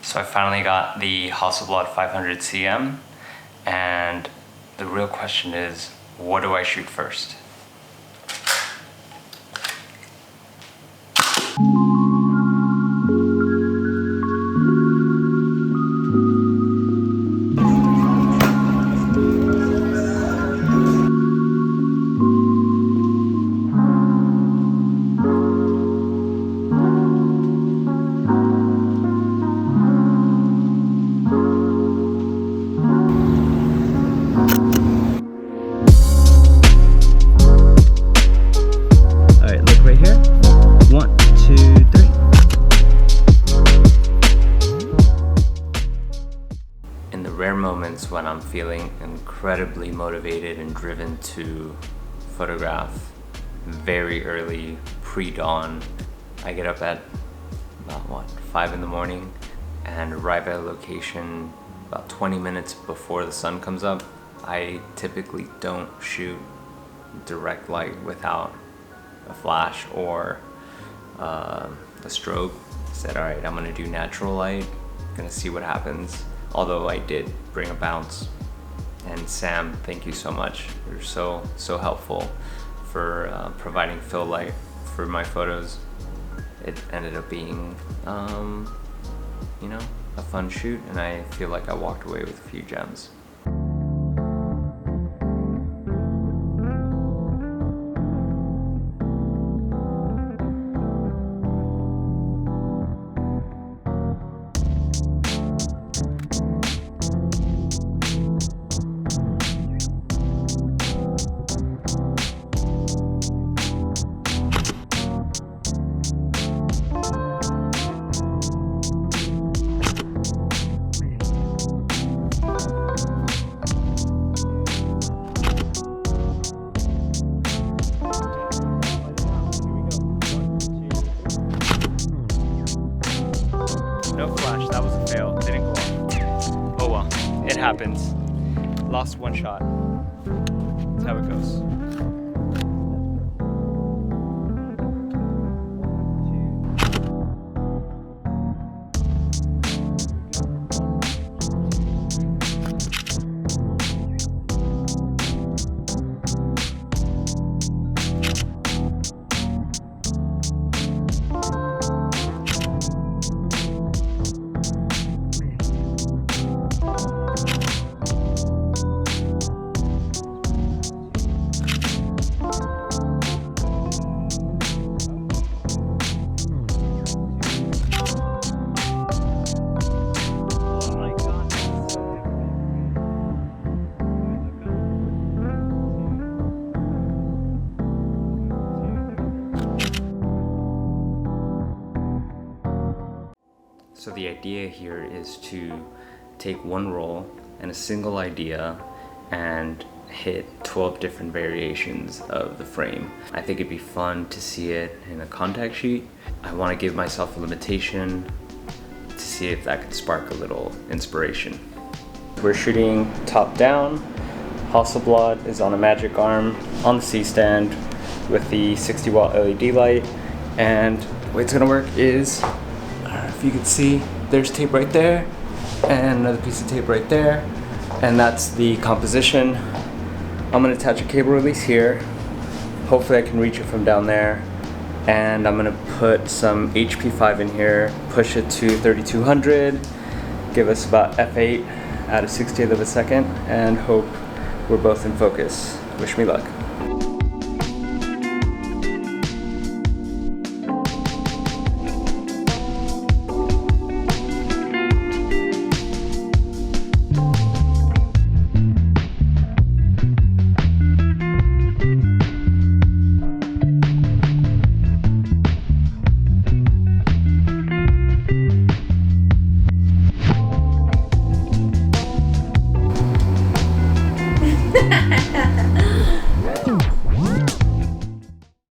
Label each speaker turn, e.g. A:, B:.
A: So I finally got the Hasselblad 500cm, and the real question is, what do I shoot first? In the rare moments when I'm feeling incredibly motivated and driven to photograph very early, pre-dawn, I get up at about 5 in the morning and arrive at a location about 20 minutes before the sun comes up. I typically don't shoot direct light without a flash or a strobe. I said, all right, I'm gonna do natural light, gonna see what happens. Although I did bring a bounce. And Sam, thank you so much. You're so helpful for providing fill light for my photos. It ended up being, you know, a fun shoot, and I feel like I walked away with a few gems. No flash, that was a fail, didn't go off. Oh well, it happens. Lost one shot. That's how it goes. So the idea here is to take one roll and a single idea and hit 12 different variations of the frame. I think it'd be fun to see it in a contact sheet. I want to give myself a limitation to see if that could spark a little inspiration. We're shooting top down. Hasselblad is on a magic arm on the C-stand with the 60-watt LED light, and the way it's gonna work is, I don't know if you can see, there's tape right there and another piece of tape right there, and that's the composition. I'm gonna attach a cable release here. Hopefully I can reach it from down there, and I'm gonna put some HP5 in here, push it to 3200, give us about f8 at a 60th of a second, and hope we're both in focus. Wish me luck.